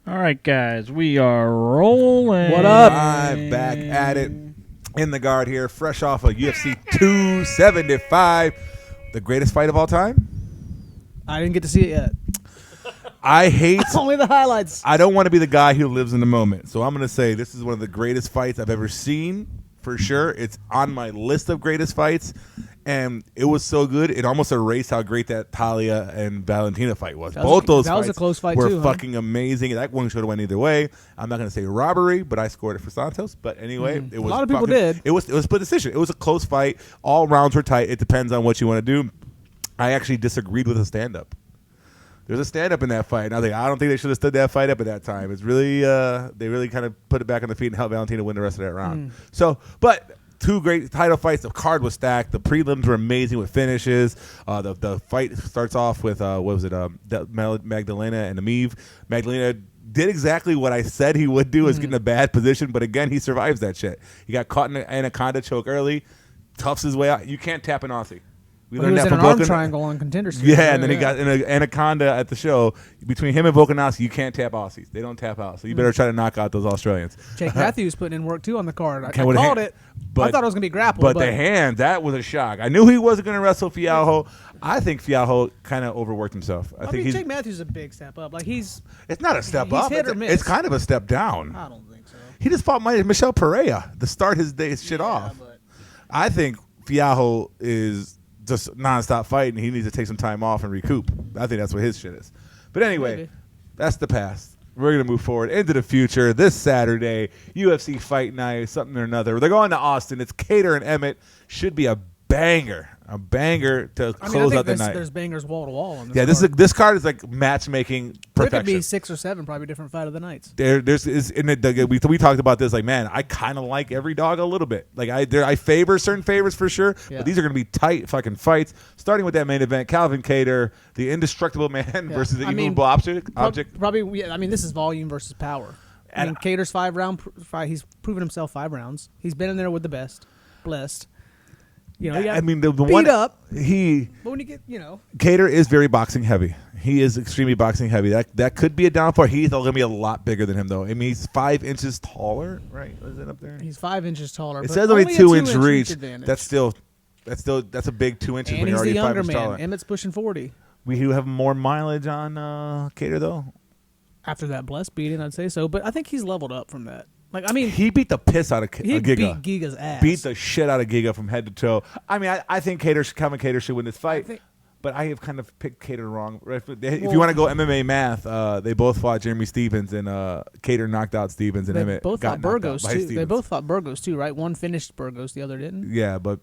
All right, guys, we are rolling. What up? I'm back at it in the guard here, fresh off of UFC 275, the greatest fight of all time. I didn't get to see it yet. I hate. Only the highlights. I don't want to be the guy who lives in the moment, so I'm going to say this is one of the greatest fights I've ever seen, for sure. It's on my list of greatest fights, and it was so good. It almost erased how great that Natalia and Valentina fight was. Both those fights was a close fight were too, fucking amazing. That one should have went either way. I'm not going to say robbery, but I scored it for Santos. But anyway, it was a lot of people did. It was a split decision. It was a close fight. All rounds were tight. It depends on what you want to do. I actually disagreed with a stand-up. There's a stand-up in that fight, and I was like, I don't think they should have stood that fight up at that time. It's really, they really kind of put it back on the feet and helped Valentina win the rest of that round. So, but two great title fights. The card was stacked. The prelims were amazing with finishes. The fight starts off with Magdalena and Amiv. Magdalena did exactly what I said he would do, is get in a bad position, but again, he survives that shit. He got caught in an anaconda choke early, toughs his way out. You can't tap an Aussie. We learned that from an arm triangle on Contender Street. Yeah, and then he got in an anaconda at the show. Between him and Volkanovski, you can't tap Aussies. They don't tap out. So you better try to knock out those Australians. Jake Matthews putting in work, too, on the card. I with called it. I thought it was going to be grappled. But the hand, that was a shock. I knew he wasn't going to wrestle Fialho. I think Fialho kind of overworked himself. I think Jake Matthews is a big step up. Like it's not a step up. Hit or miss. It's kind of a step down. I don't think so. He just fought Michelle Pereira to start his shit off. But I think Fialho is just nonstop fighting. He needs to take some time off and recoup. I think that's what his shit is. But anyway, that's the past. We're going to move forward into the future. This Saturday, UFC Fight Night, something or another. They're going to Austin. It's Kattar and Emmet. Should be a banger. A banger to close out the night. There's bangers wall to wall on this card. This card is like matchmaking perfection. There could be 6 or 7 probably different fight of the nights. We talked about this. Like, man, I kind of like every dog a little bit. Like I favor certain favorites for sure. Yeah. But these are going to be tight fucking fights. Starting with that main event, Calvin Kattar, the indestructible man versus the immovable object. Probably. I mean, this is volume versus power. Kattar's 5-round fight. He's proven himself 5 rounds. He's been in there with the best, blessed. You know, the beat one up. But when you get, Kattar is very boxing heavy. He is extremely boxing heavy. That could be a downfall. He's going to be a lot bigger than him, though. I mean, he's 5 inches taller, right? Is it up there? He's 5 inches taller. It says only 2-inch reach. Advantage. That's a big 2 inches when you're already 5 inches taller. Emmett's pushing 40. We do have more mileage on Kattar, though. After that blessed beating, I'd say so. But I think he's leveled up from that. Like, I mean, he beat the piss out of Giga. He beat Giga's ass. Beat the shit out of Giga from head to toe. I mean, I think Calvin Kattar should win this fight, but I have kind of picked Kattar wrong. If you want to go MMA math, they both fought Jeremy Stevens, and Kattar knocked out Stevens, and Emmet both got fought Burgos too. Stevens. They both fought Burgos too, right? One finished Burgos, the other didn't. Yeah, but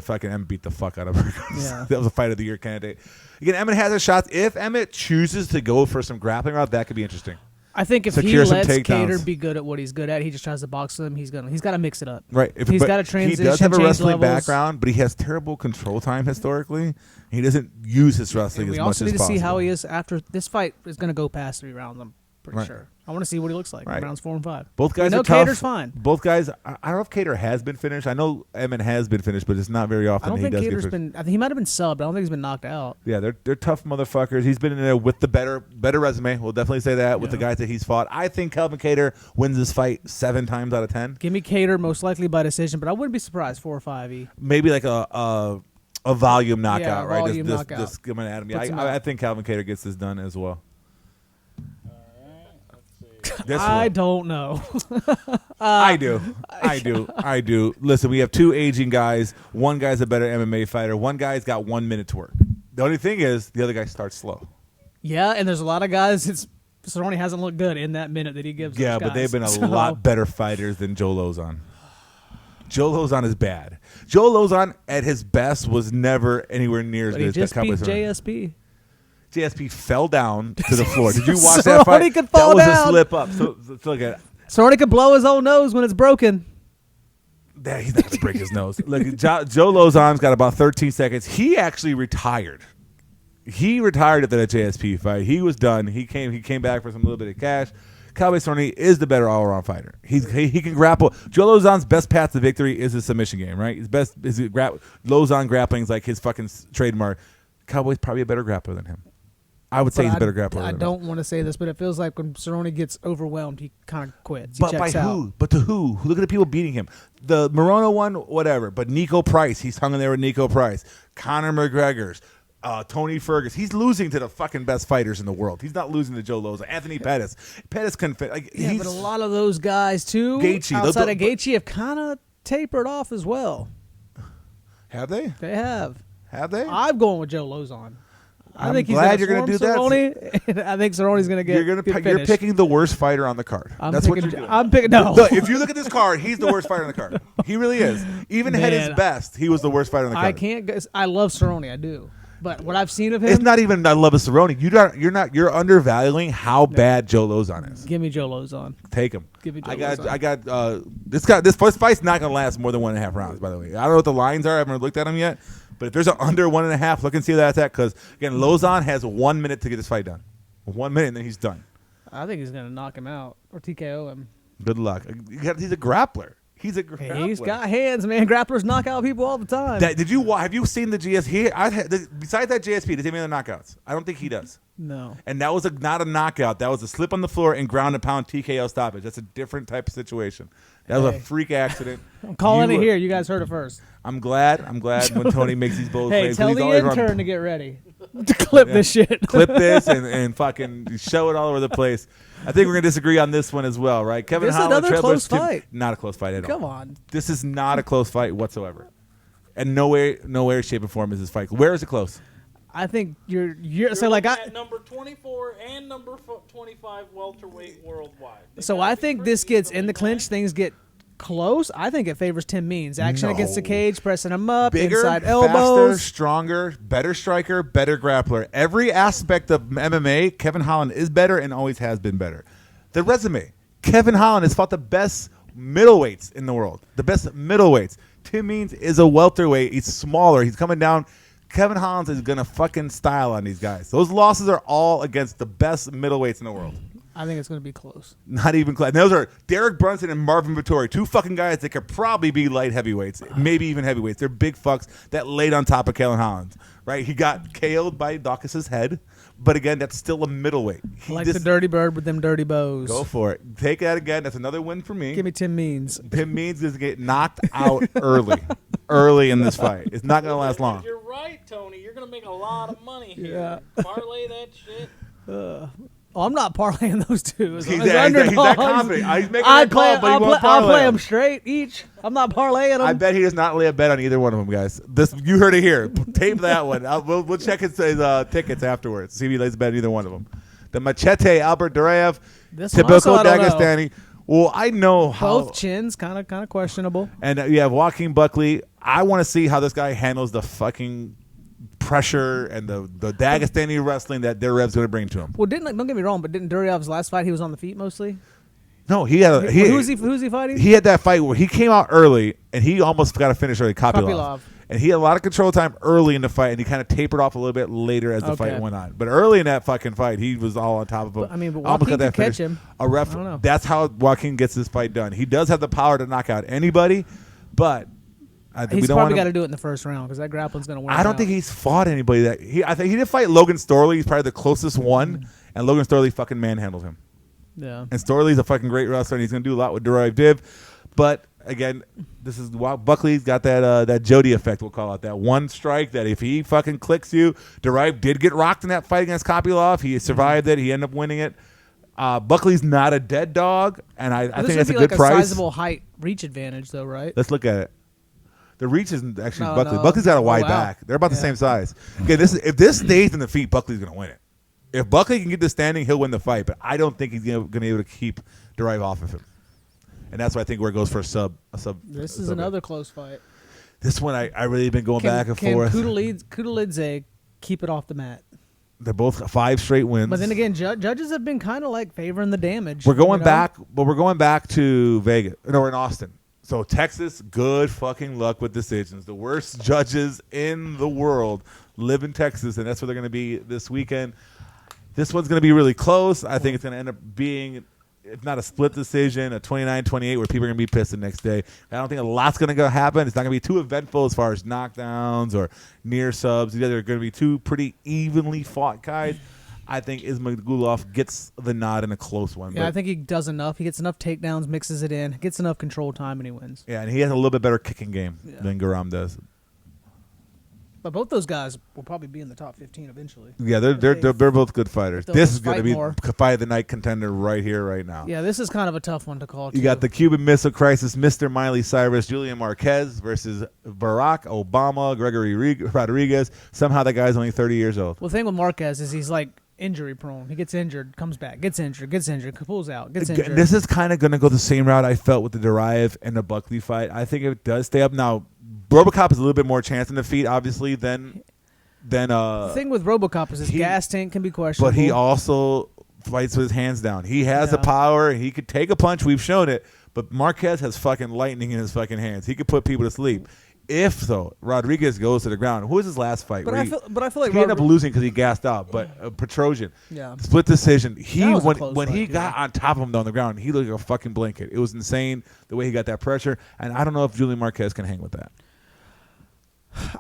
fucking Emmet beat the fuck out of Burgos. Yeah. That was a fight of the year candidate. Again, Emmet has a shot. If Emmet chooses to go for some grappling route, that could be interesting. I think if he lets Kattar be good at what he's good at, he just tries to box him. He's got to mix it up. Right. He's got to transition. He does have a wrestling levels. background, but he has terrible control time historically. He doesn't use his wrestling as much as possible. We also need to see how he is after this fight. Is going to go past 3 rounds. I'm pretty sure. I want to see what he looks like in rounds 4 and 5. Both guys are tough. Kattar's fine. Both guys. I don't know if Kattar has been finished. I know Emmet has been finished, but it's not very often. I don't think Kattar's been. I think he might have been subbed. I don't think he's been knocked out. Yeah, they're tough motherfuckers. He's been in there with the better resume. We'll definitely say that with the guys that he's fought. I think Calvin Kattar wins this fight 7 times out of 10. Give me Kattar most likely by decision, but I wouldn't be surprised 4 or 5. Maybe like a volume knockout, right? Volume knockout. Just coming at him. Yeah, I think Calvin Kattar gets this done as well. I don't know. I do. Listen, we have 2 aging guys. One guy's a better MMA fighter. One guy's got 1 minute to work. The only thing is the other guy starts slow. Yeah, and there's a lot of guys. Cerrone hasn't looked good in that minute that he gives. Yeah, but they've been a lot better fighters than Joe Lauzon. Joe Lauzon is bad. Joe Lauzon at his best was never anywhere near as good as that Cowboy Cerrone. JSP. JSP fell down to the floor. Did you watch that fight? Cerrone could fall down. That was a slip up. So look at it. Cerrone could blow his own nose when it's broken. He's not going to break his nose. Look, Joe Lauzon's got about 13 seconds. He actually retired. He retired at that JSP fight. He was done. He came back for some little bit of cash. Cowboy Cerrone is the better all-around fighter. He can grapple. Joe Lauzon's best path to victory is his submission game, right? His best Lauzon grappling is like his fucking trademark. Cowboy's probably a better grappler than him. I would say But he's a better grappler. I than don't want to say this, but it feels like when Cerrone gets overwhelmed, he kind of quits. He But by checks out. who? But to who? Look at the people beating him. The Morono one, whatever. But Nico Price, he's hung in there with Nico Price. Conor McGregor's. Tony Ferguson. He's losing to the fucking best fighters in the world. He's not losing to Joe Lauzon. Anthony Pettis. Pettis couldn't fit. Like, Yeah, but a lot of those guys too, Gaethje, outside of Gaethje, have kind of tapered off as well. Have they? They have. Have they? I'm going with Joe Lauzon. I I'm think he's glad gonna you're going to do Cerrone, and I think Cerrone's going to get. You're picking the worst fighter on the card. That's what you're doing. I'm picking. No. Look, if you look at this card, he's the worst fighter on the card. He really is. Even at his best, he was the worst fighter on the card. I can't. I love Cerrone. I do. But what I've seen of him, it's not even I love a Cerrone. You're undervaluing how bad Joe Lauzon is. Give me Joe Lauzon. Take him. Give me Joe Lauzon. I got this first fight's not gonna last more than 1.5 rounds. By the way, I don't know what the lines are. I haven't looked at them yet. But if there's an under 1.5, look and see what that's at. Because again, Lauzon has 1 minute to get this fight done. 1 minute, and then he's done. I think he's going to knock him out or TKO him. Good luck. He's a grappler. He's a grappler. He's got hands, man. Grapplers knock out people all the time. Have you seen the GSP? Besides that GSP, does he have any other knockouts? I don't think he does. No. And that was not a knockout. That was a slip on the floor and ground and pound TKO stoppage. That's a different type of situation. That was a freak accident. I'm calling it here. You guys heard it first. I'm glad when Tony makes these bold Hey, plays. tell the intern to get ready to clip this shit. Clip this and fucking show it all over the place. I think we're going to disagree on this one as well, right? Kevin This is Holland, another close fight. Not a close fight at all. Come on. This is not a close fight whatsoever. And no way, shape, or form is this fight. Where is it close? I think you're so looking like at number 24 and number 25 welterweight worldwide. So I think this gets in the clinch. Things get close. I think it favors Tim Means. Action against the cage, pressing him up, bigger, inside faster, elbows. stronger, better striker, better grappler. Every aspect of MMA, Kevin Holland is better and always has been better. The resume, Kevin Holland has fought the best middleweights in the world. The best middleweights. Tim Means is a welterweight. He's smaller. He's coming down. Kevin Holland is going to fucking style on these guys. Those losses are all against the best middleweights in the world. I think it's going to be close. Not even close. Those are Derek Brunson and Marvin Vettori, two fucking guys that could probably be light heavyweights, maybe even heavyweights. They're big fucks that laid on top of Kevin Holland, right? He got KO'd by Dawkins' head, but again, that's still a middleweight. The dirty bird with them dirty bows. Go for it. Take that again. That's another win for me. Give me Tim Means. Tim Means is going to get knocked out early in this fight. It's not going to last long. You're right, Tony. You're going to make a lot of money here. Yeah. Parlay that shit. I'm not parlaying those two. He's that confident. He's making that call, but he won't I'll play parlay them straight each. I'm not parlaying them. I bet he does not lay a bet on either one of them, guys. You heard it here. Tape that one. We'll check his tickets afterwards. See if he lays a bet on either one of them. The Machete, Albert Duraev, typical Dagestani. Well, I know how both chins kind of questionable. And you have Joaquin Buckley. I want to see how this guy handles the fucking pressure and the Dagestani wrestling that Durev's going to bring to him. Well, don't get me wrong, but didn't Durev's last fight he was on the feet mostly? No, he had a who's he fighting? He had that fight where he came out early and he almost got a finish early. Kopylov. And he had a lot of control time early in the fight, and he kind of tapered off a little bit later as the fight went on. But early in that fucking fight, he was all on top of him. But Joaquin could catch him. A ref. That's how Joaquin gets this fight done. He does have the power to knock out anybody, but he's probably got to do it in the first round because that grappling's going to win. I don't think he's fought anybody I think he did fight Logan Storley. He's probably the closest one, and Logan Storley fucking manhandled him. Yeah. And Storley's a fucking great wrestler, and he's going to do a lot with Duraev Div. But again, this is Buckley's got that Jody effect. We'll call it that one strike that if he fucking clicks you, Duraev did get rocked in that fight against Kopylov. He survived it. He ended up winning it. Buckley's not a dead dog, and I think that's a good price. A sizable height reach advantage, though, right? Let's look at it. The reach isn't actually Buckley. No. Buckley's got a wide back. They're about the same size. Okay, if this stays in the feet, Buckley's going to win it. If Buckley can get the standing, he'll win the fight. But I don't think he's going to be able to keep Duraev off of him. And that's why I think where it goes for a sub. This is another close fight. This one I really been going back and forth. Can Kudalidze keep it off the mat? They're both 5 straight wins. But then again, judges have been kind of like favoring the damage. We're going back, but we're going back to Vegas. No, we're in Austin. So Texas, good fucking luck with decisions. The worst judges in the world live in Texas, and that's where they're going to be this weekend. This one's going to be really close. I think it's going to end up being, if not a split decision, a 29-28 where people are going to be pissed the next day. I don't think a lot's going to happen. It's not going to be too eventful as far as knockdowns or near subs. They're going to be two pretty evenly fought guys. I think Ismagulov gets the nod in a close one. Yeah, I think he does enough. He gets enough takedowns, mixes it in, gets enough control time, and he wins. Yeah, and he has a little bit better kicking game than Garam does. But both those guys will probably be in the top 15 eventually. Yeah, they're both good fighters. This is going to be more. fight of the night contender right here, right now. Yeah, this is kind of a tough one to call. You got the Cuban Missile Crisis, Mr. Miley Cyrus, Julian Marquez versus Barack Obama, Gregory Rodriguez. Somehow that guy's only 30 years old. Well, the thing with Marquez is he's like injury prone. He gets injured, comes back, gets injured, pulls out, gets injured. This is kind of going to go the same route I felt with the Duraev and the Buckley fight. I think it does stay up. Now, RoboCop has a little bit more chance in defeat, obviously, than the thing with RoboCop is his gas tank can be questionable. But he also fights with his hands down. He has the power. He could take a punch. We've shown it. But Marquez has fucking lightning in his fucking hands. He could put people to sleep. If, though, Rodriguez goes to the ground. Who was his last fight? But I feel like he ended up losing because he gassed out. But Petrosian, split decision. When he got on top of him on the ground, he looked like a fucking blanket. It was insane the way he got that pressure. And I don't know if Julian Marquez can hang with that.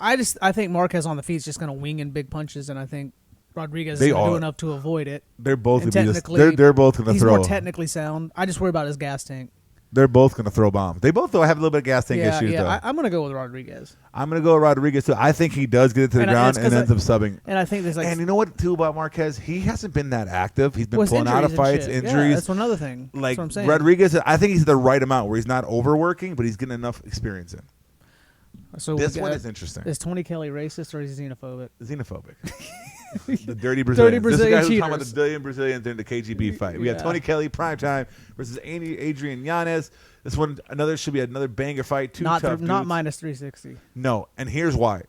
I think Marquez on the feet is just going to wing in big punches, and I think Rodriguez is going to do enough to avoid it. They're both going to throw. They're both going to throw. He's more technically sound. I just worry about his gas tank. They're both going to throw bombs. They both, though, have a little bit of gas tank issues, though. I'm going to go with Rodriguez. I'm going to go with Rodriguez, too. I think he does get it to the ground and ends up subbing. And I think there's and you know what, too, about Marquez? He hasn't been that active. He's been pulling out of fights, injuries. Yeah, that's another thing. Like, that's what I'm saying. Rodriguez, I think he's the right amount where he's not overworking, but he's getting enough experience in. So this one is interesting. Is Tony Kelly racist or is he xenophobic? Xenophobic. The dirty Brazilians. This is the guy who's talking about the billion Brazilians in the KGB fight. We got Tony Kelly primetime versus Adrian Yanez. This one should be another banger fight. Not minus 360. No, and here's why.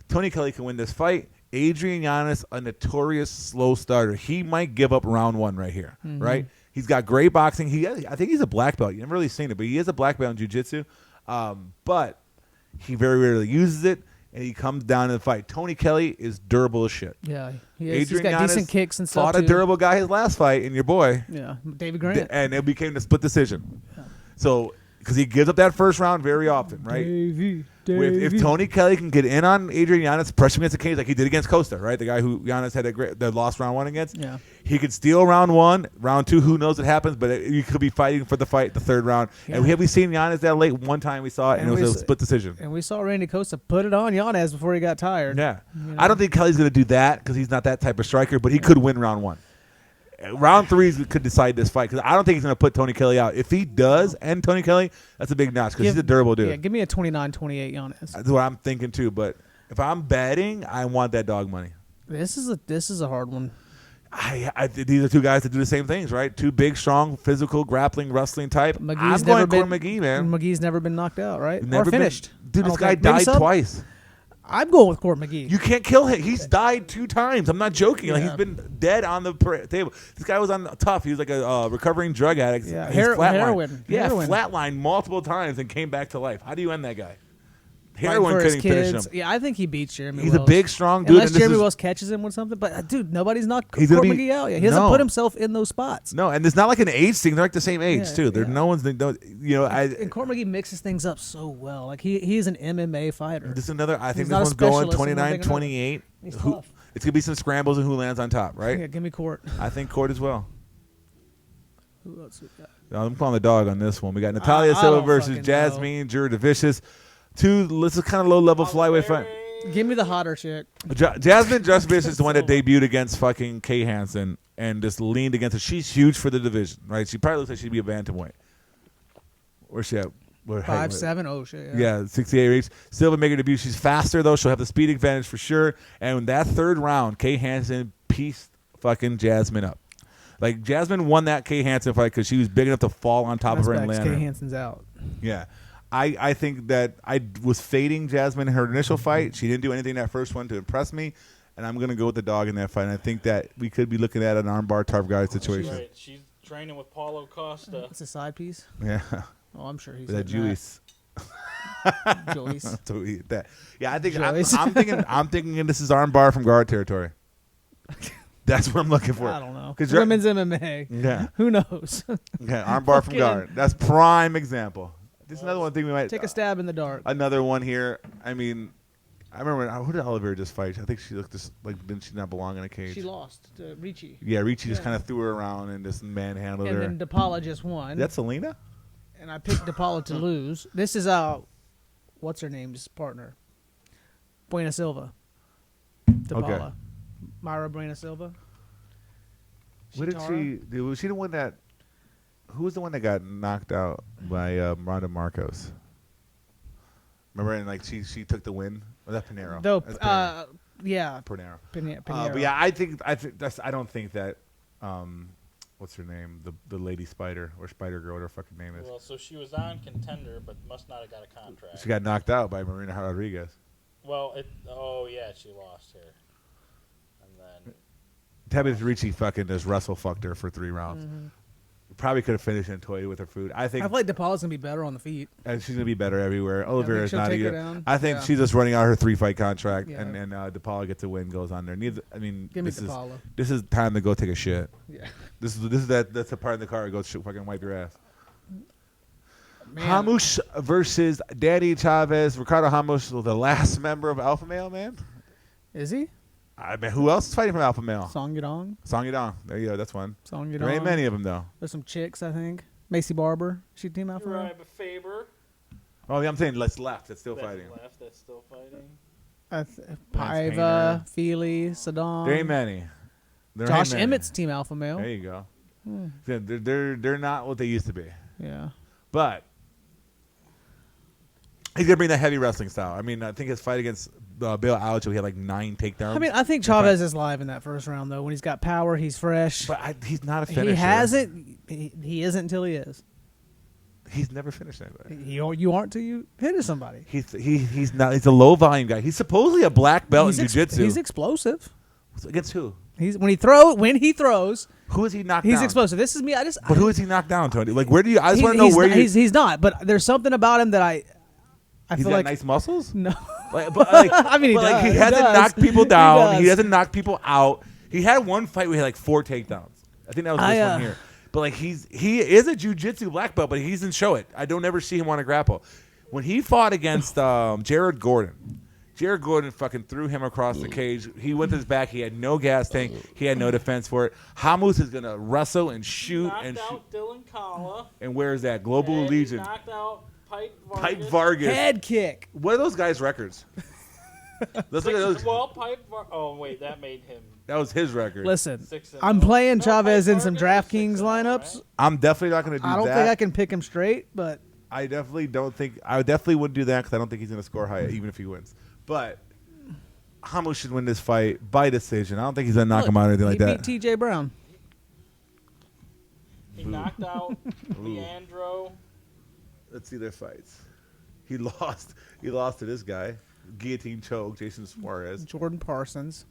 Tony Kelly can win this fight. Adrian Yanez, a notorious slow starter. He might give up round one right here, right? He's got great boxing. I think he's a black belt. You've never really seen it, but he is a black belt in jiu-jitsu. But he very rarely uses it, and he comes down in the fight. Tony Kelly is durable as shit. Yeah, he is. He's got decent kicks and stuff, fought a durable guy his last fight, and your boy. Yeah, David Grant. And it became the split decision. Yeah. So, because he gives up that first round very often, right? Davey. If Tony Kelly can get in on Adrian Yanez, pressure him against the cage like he did against Costa, right? The guy who Yanez had the lost round one against. Yeah. He could steal round one, round two. Who knows what happens? But you could be fighting for the fight, the third round. Yeah. And have we seen Yanez that late? One time we saw it, and it was a split decision. And we saw Randy Costa put it on Yanez before he got tired. Yeah. You know? I don't think Kelly's going to do that because he's not that type of striker, but he could win round one. Round three could decide this fight because I don't think he's going to put Tony Kelly out. If he does end Tony Kelly, that's a big notch because he's a durable dude. Yeah, give me a 29-28 Yanez. That's what I'm thinking too. But if I'm betting, I want that dog money. This is a hard one. These are two guys that do the same things, right? Two big, strong, physical, grappling, wrestling type. McGee's McGee, man. McGee's never been knocked out, right? Or finished. Dude, this guy died twice. I'm going with Court McGee. You can't kill him. He's died 2 times. I'm not joking. Yeah. Like he's been dead on the table. This guy was on tough. He was like a recovering drug addict. Yeah, heroin. Yeah, flatlined multiple times and came back to life. How do you end that guy? Heroin couldn't finish him. Yeah, I think he beats Jeremy He's Wells. A big, strong dude. Unless Jeremy Wells catches him with something. But, dude, nobody's knocked Court McGee out yet. He hasn't put himself in those spots. No, and it's not like an age thing. They're like the same age, too. They're no one's, and Court McGee mixes things up so well. Like, he is an MMA fighter. This is another, I think this one's going 29-28. He's tough. It's going to be some scrambles and who lands on top, right? Yeah, give me Court. I think Court as well. Who else we got? I'm calling the dog on this one. We got Natalia Silva versus Jasmine, Jura DeVicious. This is kind of low-level flyweight fight. Give me the hotter chick. Jasmine Justvish is the one that debuted against fucking Kay Hansen and just leaned against her. She's huge for the division, right? She probably looks like she'd be a bantamweight. Where's she at? 5'7". Oh, shit. Yeah, 68 reach. Silva make her debut. She's faster, though. She'll have the speed advantage for sure. And in that third round, Kay Hansen pieced fucking Jasmine up. Like, Jasmine won that Kay Hansen fight because she was big enough to fall on top of her and land her. Kay Hansen's out. Yeah. I think that I was fading Jasmine in her initial fight. She didn't do anything in that first one to impress me, and I'm going to go with the dog in that fight. And I think that we could be looking at an armbar tough guy situation. Right. She's training with Paulo Costa. It's a side piece? Yeah. Oh, I'm sure he's that Juice. Joyce. Yeah, I think I'm thinking this is armbar from guard territory. That's what I'm looking for. I don't know. Women's MMA. Yeah. Who knows? Yeah, armbar from guard. That's prime example. This is another one thing we might take a stab in the dark. Another one here. I mean, I remember who did Oliveira just fight? I think she looked just like didn't she not belong in a cage? She lost to Ricci. Yeah, Ricci just kind of threw her around and just manhandled her. And then DePaula just won. That's Selena? And I picked DePaula to lose. This is what's her name's partner? Buena Silva. DePaula. Okay. Myra Buena Silva. What did she do? Was she the one that who was the one that got knocked out by Ronda Marcos? Remember, and like she took the win. Was that Pinheiro? Dope. That's Pinheiro. Yeah. Pinheiro. Pinheiro. But yeah, I think I don't think that what's her name? The lady spider or spider girl, whatever her fucking name is. Well, so she was on Contender, but must not have got a contract. She got knocked out by Marina Rodriguez. Well, she lost here. And then Tabitha Ricci fucking just wrestle fucked her for 3 rounds. Mm-hmm. Probably could have finished and toyed with her food. I feel like DePaula's gonna be better on the feet. and she's gonna be better everywhere. Oliveira is she'll not take her either. down. I think Yeah. she's just running out her 3-fight contract, Yeah. and DePaula gets a win, goes on there. Give me DePaula. This is time to go take a shit. Yeah. That's the part in the car. Go fucking wipe your ass. Man. Hamush versus Danny Chavez. Ricardo Hamush, the last member of Alpha Male, man. Is he? I mean, who else is fighting from Alpha Male? Song Yadong. Song Yadong. There you go. That's one. Song Yadong. There ain't many of them though. There's some chicks, I think. Macy Barber. She team out for her. Uriah Faber. Oh, yeah, I'm saying let's left. That's still That's fighting. left. That's still fighting. Paiva, Feely, Saddam. There ain't many. There ain't Josh many. Emmett's team alpha male. There you go. They're not what they used to be. Yeah. But he's gonna bring that heavy wrestling style. I mean, I think his fight against Bill Aljo, he had like 9 takedowns. I mean, I think Chavez is live in that first round though. When he's got power, he's fresh. But he's not a finisher. He hasn't. He isn't until he is. He's never finished anybody. You aren't till you hit somebody. He's not. He's a low volume guy. He's supposedly a black belt in jiu-jitsu. He's explosive. Against who? When he throws. Who is he knocked down? He's explosive. This is me. But who is he knocked down, Tony? Like, where do you? I just want to know where you. He's not. But there's something about him that I He's feel got like nice muscles. no. I mean, he hasn't knocked people down. He does. hasn't knocked people out. He had one fight where he had like 4 takedowns. I think that was this one here. But like he is a jiu-jitsu black belt, but he doesn't show it. I don't ever see him want to grapple. When he fought against Jared Gordon fucking threw him across the cage. He went to his back. He had no gas tank. He had no defense for it. Hamus is gonna wrestle and shoot Knocked out Dylan Kala. And where's that? Global Legion. Knocked out Pipe Vargas. Head kick. What are those guys' records? Let's look at those. Well, oh wait, that made him. That was his record. Listen, I'm playing Chavez in some DraftKings lineups. Right? I'm definitely not going to do that. I don't think I can pick him straight, but I definitely don't think I definitely wouldn't do that because I don't think he's going to score high even if he wins. But Hamu should win this fight by decision. I don't think he's going to knock him out or anything like that. He beat T.J. Brown. He knocked out Leandro. Let's see their fights. He lost. He lost to this guy. Guillotine choke, Jason Suarez. Jordan Parsons.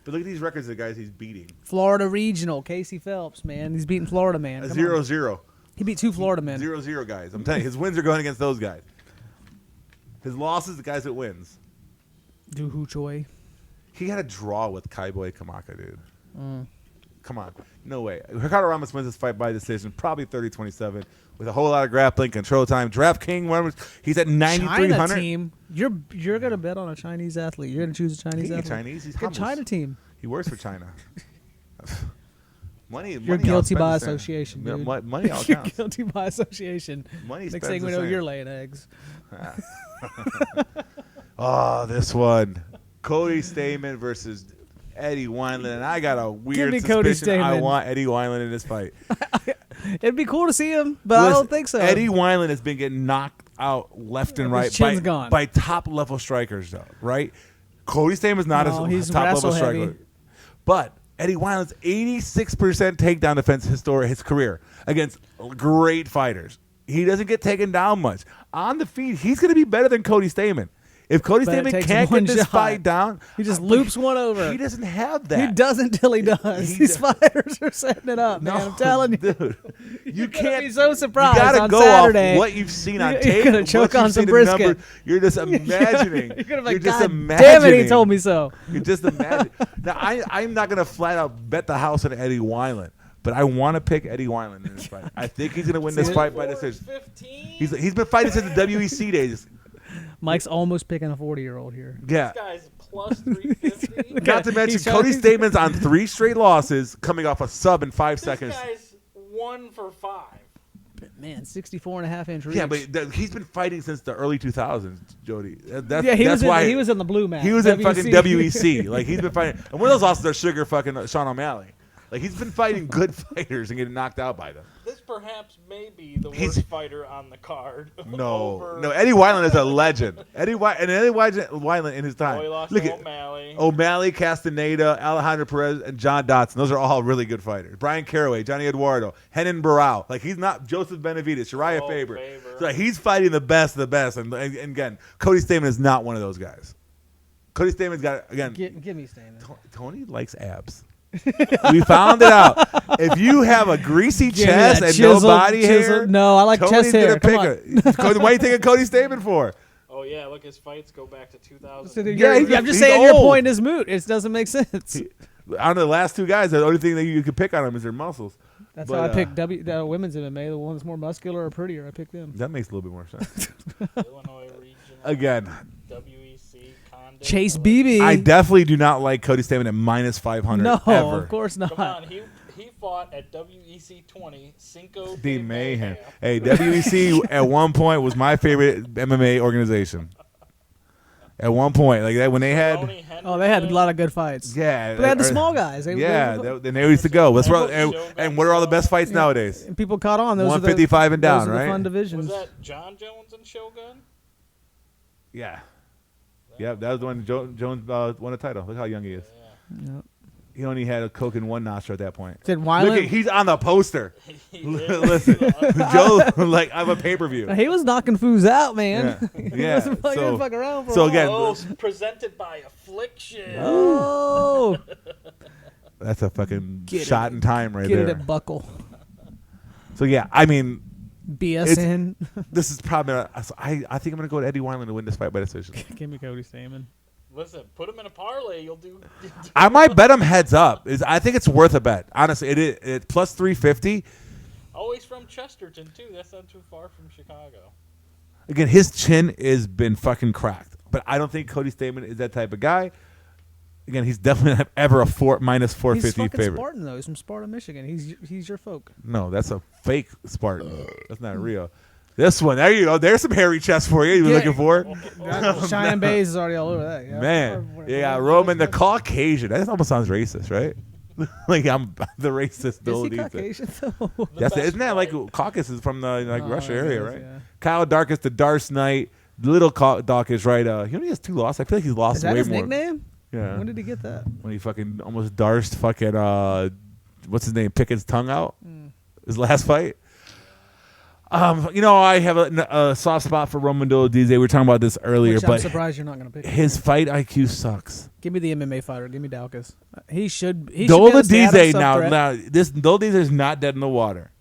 But look at these records of the guys he's beating. Florida Regional, Casey Phelps, man. He's beating Florida, man. A 0-0. He beat 2 Florida men. 0-0 guys. I'm telling you, his wins are going against those guys. His losses, the guys that wins. Du Hu Choi. He had a draw with Cowboy Kamaka, dude. Come on. No way. Ricardo Ramos wins this fight by decision, probably 30-27, with a whole lot of grappling, control time. DraftKings, he's at 9,300. China team. You're going to bet on a Chinese athlete. You're going to choose a Chinese athlete. Chinese. He's Good China team. He works for China. Money. You're guilty by association, dude. Money all You're counts. guilty by association. Money Next spends thing we the know, same. you're laying eggs. Oh, this one. Cody Stamen versus Eddie Weinland. And I got a weird me Cody suspicion I Stamen. want Eddie Weinland in this fight. It'd be cool to see him, but I don't think so. Eddie Weinland has been getting knocked out left and right chin's gone. by top-level strikers, though, right? Cody Stamen's not he's a top-level wrestle striker. heavy. But Eddie Weinland's 86% takedown defense his career against great fighters. He doesn't get taken down much. On the feet, he's going to be better than Cody Stamen. If Cody But it Stamen takes can't one get this shot. fight down, He just loops one over. he doesn't have that. He doesn't till he does. He These does. fighters are setting it up, man. I'm telling you. Dude, you can't be so surprised You gotta on go Saturday. off what you've seen on You're tape. gonna what choke you've on some seen in brisket. numbers. You're just imagining. You're gonna be You're like, just God imagining. damn it, he told me so. You're just imagining. Now, I'm not gonna flat out bet the house on Eddie Weinland, but I want to pick Eddie Weinland in this fight. I think he's gonna win this fight by decision. 15. He's been fighting since the WEC days. Mike's almost picking a 40-year-old here. Yeah. This guy's plus 350. Not to mention, He's Cody trying- Stamen's on 3 straight losses, coming off a sub in 5 seconds. This guy's 1 for 5. Man, 64.5-inch reach. Yeah, but he's been fighting since the early 2000s, Jody. He That's why was in the blue mat. he was in fucking WEC. Like, he's been fighting. And one of those losses are Sugar fucking Sean O'Malley. Like, he's been fighting good fighters and getting knocked out by them. This perhaps may be the worst fighter on the card. No, Eddie Weinland is a legend. Eddie Weinland in his time. Oh, he lost Look to at O'Malley. Castaneda, Alejandro Perez, and John Dotson. Those are all really good fighters. Brian Caraway, Johnny Eduardo, Henan Barao. Like, he's not Joseph Benavidez, Shariah Faber. So, like, he's fighting the best of the best. And again, Cody Stamen is not one of those guys. Cody Stamen's got, again. Give me Stamen. Tony likes abs. We found it out. If you have a greasy chest and no body hair, no, I like Tony's chest hair. Come on. What are you thinking Cody Stamen for? Oh, yeah, look, his fights go back to 2000. Yeah, I'm just saying old. your point is moot. It doesn't make sense. Out of the last 2 guys, the only thing that you could pick on them is their muscles. That's But, why I picked women's MMA. The one that's more muscular or prettier, I picked them. That makes a little bit more sense. Illinois Regional. Again. WEC, Condon. Chase Beebe. I definitely do not like Cody Stamen at minus 500 No, ever. of course not. Come on, he fought at WEC 20, Cinco The de Mayhem. Mayhem. Hey, WEC at one point was my favorite MMA organization. At one point, like that when they had, Oh, they had a lot of good fights. yeah, But they had the small guys. Then they used to go. And what are all the best fights nowadays? And people caught on. Those 155 and down, those are the right? fun divisions. Was that John Jones and Shogun? Yeah, that was the one Jones won a title. Look how young he is. Yep. He only had a Coke in one nostril at that point. Did Look Weinland? he's on the poster. He did. Listen, Joe, like I have a pay-per-view. He was knocking foos out, man. Yeah. He wasn't fucking fuck around for so a while. again, Oh, presented by Affliction. Oh, that's a fucking Get shot it. in time right get there. it at Buckle. So yeah, I mean, BSN. this is probably. I think I'm gonna go with Eddie Weinland to win this fight by decision. Give me Cody Stamen. Listen, put him in a parlay. You'll do. I might bet him heads up. I think it's worth a bet. Honestly, it's plus 350. Oh, he's from Chesterton too. That's not too far from Chicago. Again, his chin has been fucking cracked, but I don't think Cody Stamen is that type of guy. Again, he's definitely not ever a minus 450 He's fucking favorite. Spartan though. He's from Sparta, Michigan. He's your folk. No, that's a fake Spartan. That's not real. This one, there you go. There's some hairy chest for you. You were looking for. Cheyenne Bays is already all over that. Yeah. Man, yeah, Roman the Caucasian. That almost sounds racist, right? Like I'm the racist. Is Bill he Dees. Caucasian though? Isn't that like Caucasus is from the Russia it area, is, right? yeah. Kyle Darkus, the Darce Knight, Little Darkus, right? He only has 2 losses. I feel like he's lost Is that way his more. nickname? Yeah. When did he get that? When he fucking almost Darced fucking what's his name? Pickett's tongue out. His last fight. I have a soft spot for Roman Dolidze. We were talking about this earlier, Which I'm but surprised you're not going to pick. his fight IQ sucks. Give me the MMA fighter. Give me Daukus. He should. Dolidze now this Dolidze is not dead in the water.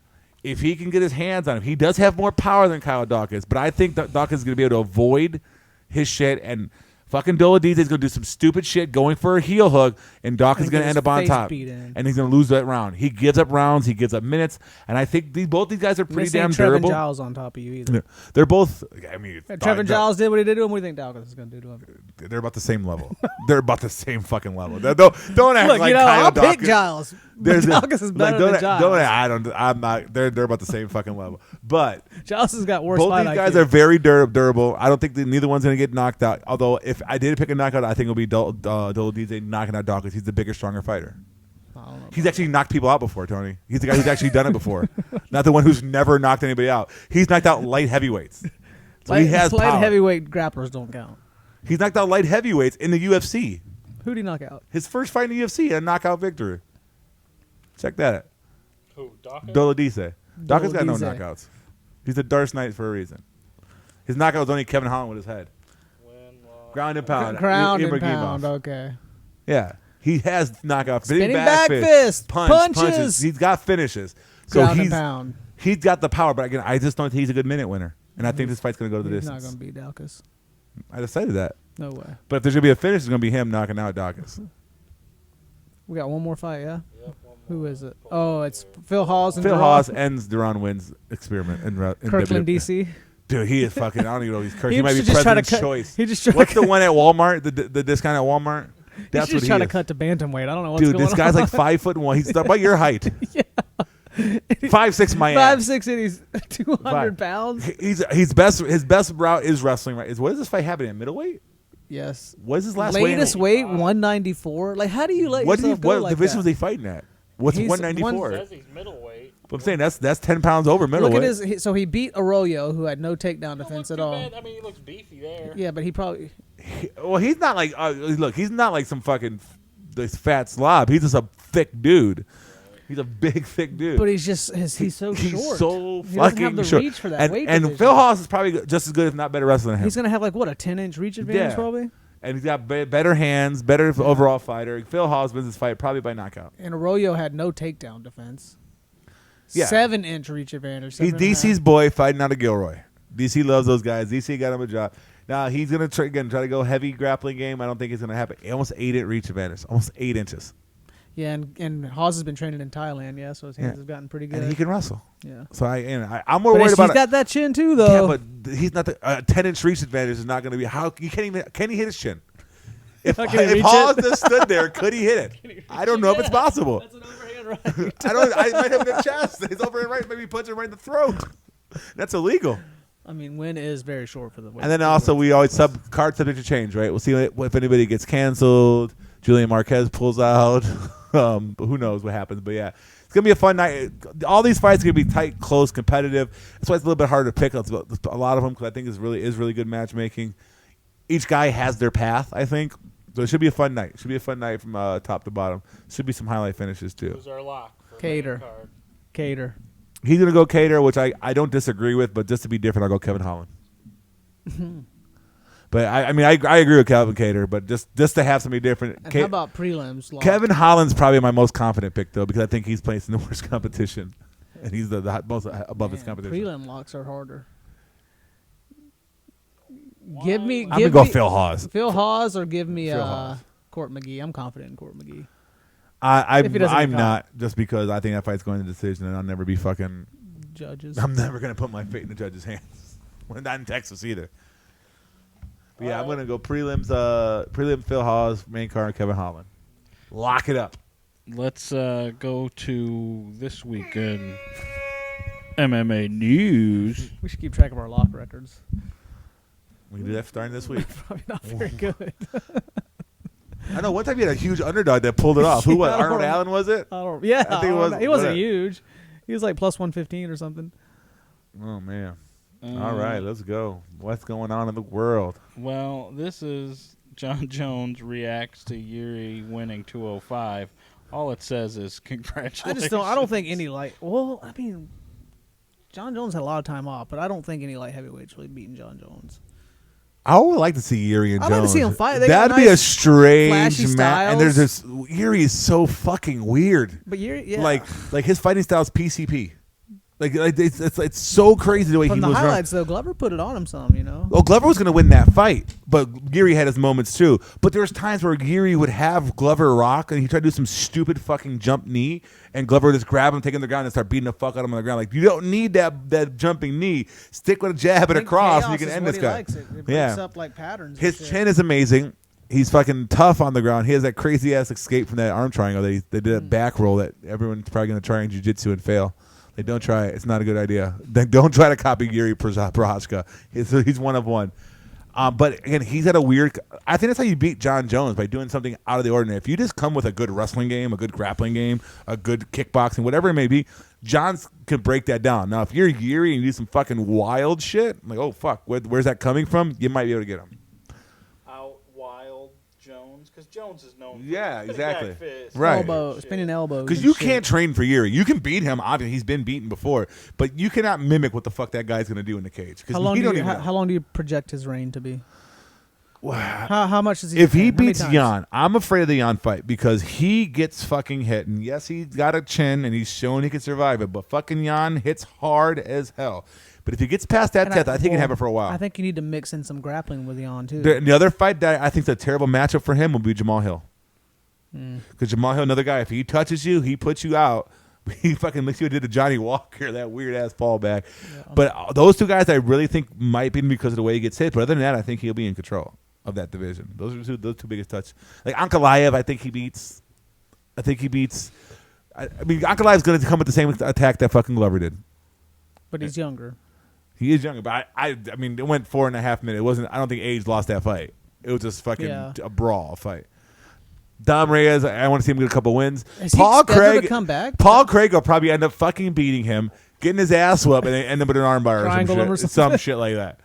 If he can get his hands on him, he does have more power than Kyle Dawkins. But I think that Dawkins is going to be able to avoid his shit, and fucking Dolidze is going to do some stupid shit going for a heel hook, and Dawkins is going to end up on top. And he's going to lose that round. He gives up rounds. He gives up minutes. And I think both these guys are pretty damn durable. Trevin Giles on top of you either. Yeah. They're both, I mean. Trevin Giles did what he did to him. What do you think Dawkins is going to do to him? They're about the same level. They're about the same fucking level. Don't act Look, like Kyle I'll pick Giles. Dawkins is better than Giles. I'm not. They're about the same fucking level. But Giles has got worse. both these guys are very durable. I don't think neither one's going to get knocked out. Although if I did pick a knockout, I think it'll be Dolidze knocking out Dawkins. He's the bigger, stronger fighter. He's actually knocked people out before, Tony. He's the guy who's actually done it before. Not the one who's never knocked anybody out. He's knocked out light heavyweights. So he has light power. heavyweight grapplers don't count. He's knocked out light heavyweights in the UFC. Who'd he knock out? His first fight in the UFC, a knockout victory. Check that out. Who? Dawkins? Dolidze. Dawkins got no Dolidze. knockouts. He's the Darce Knight for a reason. His knockout was only Kevin Holland with his head. Ground and pound. Ground and Ibrahimov. pound. Okay. Yeah. He has knockout. Spinning back fist. Punches. He's got finishes. So Ground and pound. He's got the power, but again, I just don't think he's a good minute winner. And I think this fight's going to go to the He's distance. not going to beat Daukus. I decided that. No way. But if there's going to be a finish, it's going to be him knocking out Dawkins. We got one more fight, yeah? Yep, Who is it? Oh, it's Phil Hawes and Phil Duran. Hawes ends Duran wins experiment in Kirkland, WWE. D.C. Dude, he is fucking. I don't even know if he's cursing. He He might be just try to President's cut- choice. he just try to What's the cut- one at Walmart? The discount at Walmart. That's He's what just he trying to is. cut to bantamweight. I don't know what's Dude, going this guy's on. like 5'1". He's about your height. 5'6" my ass. 5'6" and he's 200 pounds. His best route is wrestling. Right? What is this fight happening at middleweight? Yes. What is his last Latest weight? weight 194. Like, how do you let What yourself go like division that? was he fighting at? What's He's 194? Says he's middleweight. I'm saying that's 10 pounds over middleweight. Look at his. So he beat Arroyo, who had no takedown defense at all. Bad. I mean, he looks beefy there. Yeah, but he probably. Well, he's not like look. He's not like some fucking this fat slob. He's just a thick dude. He's a big, thick dude. But he's just he's so he's short. so he fucking doesn't have the short. reach for that weight and division. Phil Haas is probably just as good, if not better, wrestler than him. He's gonna have like what, a 10-inch reach advantage Yeah. probably. And he's got better hands, better overall fighter. Phil Haas wins this fight probably by knockout. And Arroyo had no takedown defense. Yeah. 7-inch reach advantage. He's 7.5. DC's boy fighting out of Gilroy. DC loves those guys. DC got him a job. Now he's gonna try to go heavy grappling game. I don't think it's gonna happen. Almost 8-inch reach advantage. Almost 8 inches. Yeah, and Haas has been training in Thailand. Yeah, so his hands have gotten pretty good. And he can wrestle. Yeah. So I'm more But worried about he's got that chin too, though. Yeah, but he's not the 10-inch reach advantage is not going to be how you can't even can he hit his chin? If Can he reach Hawes it? just stood there, could he hit it? I don't know if it's possible. That's an overhand right. I might have it in the chest. His overhand right, maybe punch him right in the throat. That's illegal. I mean, Win is very short for the weight. And then also we always card subject to change, right? We'll see if anybody gets canceled. Julian Marquez pulls out. Who knows what happens? But yeah, it's gonna be a fun night. All these fights are gonna be tight, close, competitive. That's why it's a little bit harder to pick. A lot of them because I think is really good matchmaking. Each guy has their path, I think. So it should be a fun night. It should be a fun night from top to bottom. Should be some highlight finishes too. Who's our lock? For Cater. main card? Cater. He's gonna go Cater, which I don't disagree with, but just to be different, I'll go Kevin Holland. But I mean I agree with Calvin Cater, but just to have somebody different. And how about prelims? Lock? Kevin Holland's probably my most confident pick though, because I think he's playing some of the worst competition, and he's the most above his competition. Prelim locks are harder. Give me. I'm gonna go Phil Haas. Phil Haas, or give me Phil Haas. Court McGee. I'm confident in Court McGee. I'm If he doesn't get caught. not, just because I think that fight's going to decision, and I'll never be fucking. Judges. I'm never gonna put my fate in the judge's hands. We're not in Texas either. But yeah, I'm gonna go prelims. Prelim Phil Haas, main card Kevin Holland. Lock it up. Let's go to this week in MMA news. We should keep track of our lock records. We can do that starting this week. Probably not very good. I know one time you had a huge underdog that pulled it off. Who was Yeah, I it? don't Arnold know. Allen was it? Yeah, I think it was- he wasn't what- huge. He was like plus 115 or something. Oh man. All right, let's go. What's going on in the world? Well, this is John Jones reacts to Yuri winning 205. All it says is congratulations. I don't think any light. Well, I mean, John Jones had a lot of time off, but I don't think any light heavyweights really beating John Jones. I would like to see Yuri and I'd Jones. like to see them fight. They got That'd be a nice, strange flashy match. And there's styles. this Yuri is so fucking weird. But yeah. Like his fighting style is PCP. Like it's so crazy the way From he the moves around. highlights, though, Glover put it on him some, you know. Oh, Glover was going to win that fight, but Yuri had his moments too. But there was times where Yuri would have Glover rock, and he tried to do some stupid fucking jump knee, and Glover would just grab him, take him to the ground, and start beating the fuck out of him on the ground. Like, you don't need that jumping knee. Stick with a jab and a I think cross, and chaos you can is end what this he guy. likes it. It Yeah. breaks up like patterns. His and shit. chin is amazing. He's fucking tough on the ground. He has that crazy ass escape from that arm triangle. They did that back roll that everyone's probably going to try in jiu-jitsu and fail. They don't try it. It's not a good idea. Don't try to copy Yuri Prochazka. He's one of one. But again, he's had a weird. I think that's how you beat John Jones, by doing something out of the ordinary. If you just come with a good wrestling game, a good grappling game, a good kickboxing, whatever it may be, Johns can break that down. Now, if you're Yuri and you do some fucking wild shit, I'm like, oh fuck, where's that coming from? You might be able to get him. Out wild Jones, because Jones is known. For Yeah, big exactly. back fist, Right. Elbow, shit. spinning elbows. Because and you shit. can't train for Yuri. You can beat him. Obviously, he's been beaten before, but you cannot mimic what the fuck that guy's going to do in the cage. Because How long, he do don't you, even. how long do you project his reign to be? Wow. How much does he? If he defend? How many beats times? Jan, I'm afraid of the Jan fight because he gets fucking hit. And yes, he's got a chin and he's shown he can survive it, but fucking Jan hits hard as hell. But if he gets past that And test, I think he can have well, it for a while. I think you need to mix in some grappling with Jan too. The other fight that I think is a terrible matchup for him will be Jamal Hill. Hmm. Because Jamal Hill, another guy, if he touches you, he puts you out. He fucking looks like he did to Johnny Walker, that weird ass fallback. Yeah. But those two guys I really think might be because of the way he gets hit. But other than that, I think he'll be in control of that division. Those are those two biggest touch. Like Ankalaev, I think he beats. I mean, Ankalaev's going to come with the same attack that fucking Glover did. But he's younger. He is younger, but I mean, it went 4.5 minutes. It wasn't. I don't think age lost that fight. It was just fucking a brawl fight. Dom Reyes, I want to see him get a couple wins. Paul Craig to come back. Paul Craig will probably end up fucking beating him, getting his ass whooped, and then end up with an armbar or some shit like that.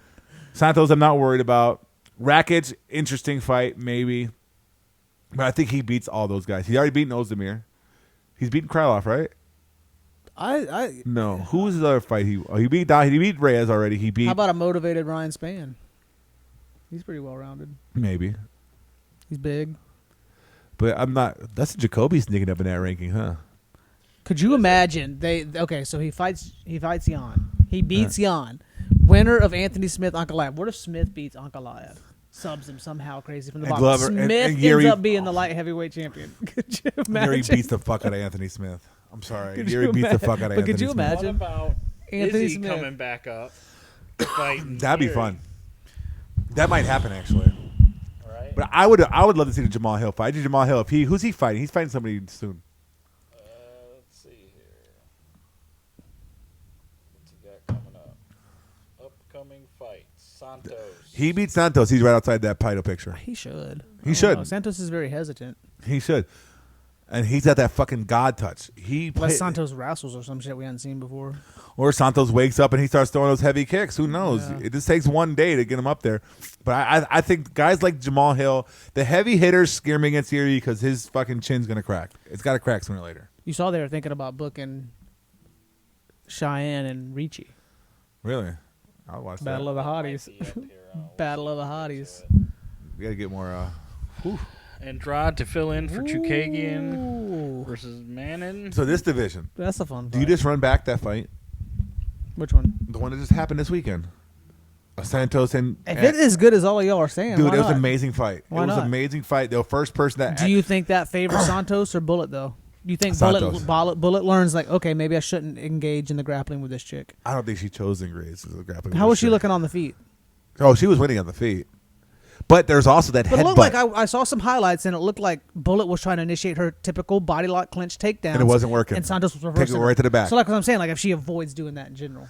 Santos, I'm not worried about. Rakic, interesting fight, maybe, but I think he beats all those guys. He's already beaten Ozdemir. He's beaten Krylov, right? No. Who was his other fight? He beat Reyes already. He beat. How about a motivated Ryan Spann? He's pretty well rounded. Maybe. He's big. But I'm not. That's Jacoby sneaking up in that ranking, huh? Could you imagine so he fights Jan. He beats Jan. Winner of Anthony Smith Ankalaev. What if Smith beats Ankalaev? Subs him somehow crazy from the bottom. Glover, Smith ends up being the light heavyweight champion. Could you imagine? Yuri beats the fuck out of Anthony Smith. I'm sorry. Yuri beats the fuck out of Anthony Smith. Could you imagine? What about Anthony Izzy Smith coming back up? Fighting That'd be Yuri? fun. That might happen actually. Right. But I would love to see the Jamal Hill fight. Jamal Hill, who's he fighting? He's fighting somebody soon. Let's see here. What's he got coming up? Upcoming fight. Santos. He beats Santos. He's right outside that title picture. He should. He should. Santos is very hesitant. He should. And he's got that fucking God touch. Unless Santos wrestles or some shit we hadn't seen before. Or Santos wakes up and he starts throwing those heavy kicks. Who knows? Yeah. It just takes one day to get him up there. But I think guys like Jamal Hill, the heavy hitters scare me against Yuri because his fucking chin's going to crack. It's got to crack sooner or later. You saw they were thinking about booking Cheyenne and Ricci. Really? I'll watch Battle that. of the Hotties. Battle of the Hotties. We got to get more... Andrade to fill in for Chukagian versus Manin. So this division. That's a fun fight. Do you just run back that fight? Which one? The one that just happened this weekend. Santos and... If it is as good as all of y'all are saying, dude, why it was not? an amazing fight. Why it was not? an amazing fight. The first person that... Do you think that favors Santos or Bullet, though? Do you think Santos. Bullet learns, like, okay, maybe I shouldn't engage in the grappling with this chick? I don't think she chose Ingrid as the grappling. How was she looking on the feet? Oh, she was winning on the feet. But there's also that But it headbutt. looked like I saw some highlights, and it looked like Bullet was trying to initiate her typical body lock clinch takedown. And it wasn't working. And Santos was reversing Take it right to the back. So like what I'm saying, like if she avoids doing that in general.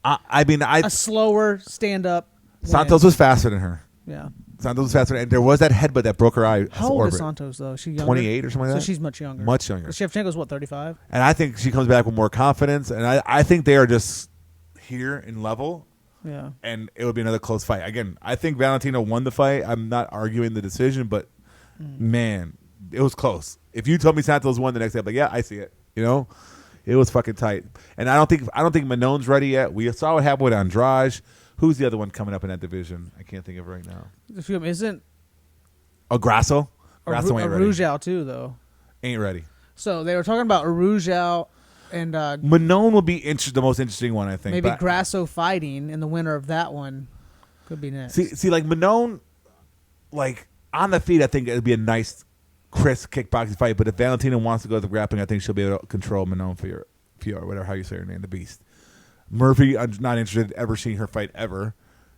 A slower stand-up Santos was faster than her. Yeah. Santos was faster. And there was that headbutt that broke her eye. How old is Santos, though? She younger? 28 or something like that? So she's much younger. Much younger. Shevchenko's, what, 35? And I think she comes back with more confidence. And I think they are just here in level. Yeah. And it would be another close fight. Again, I think Valentino won the fight. I'm not arguing the decision, but man, it was close. If you told me Santos won the next day, I'd be like, yeah, I see it. You know? It was fucking tight. And I don't think Manon's ready yet. We saw what happened with Andrade. Who's the other one coming up in that division? I can't think of it right now. Isn't Grasso? Grasso ain't ready. Arujau, too, though. Ain't ready. So they were talking about Arujau and Manon will be the most interesting one, I think. maybe Grasso fighting, and the winner of that one could be next. See, like Manon, like on the feet, I think it'd be a nice, crisp kickboxing fight. But if Valentino wants to go to the grappling, I think she'll be able to control Manon for whatever how you say her name, the Beast. Murphy, I'm not interested in ever seeing her fight ever.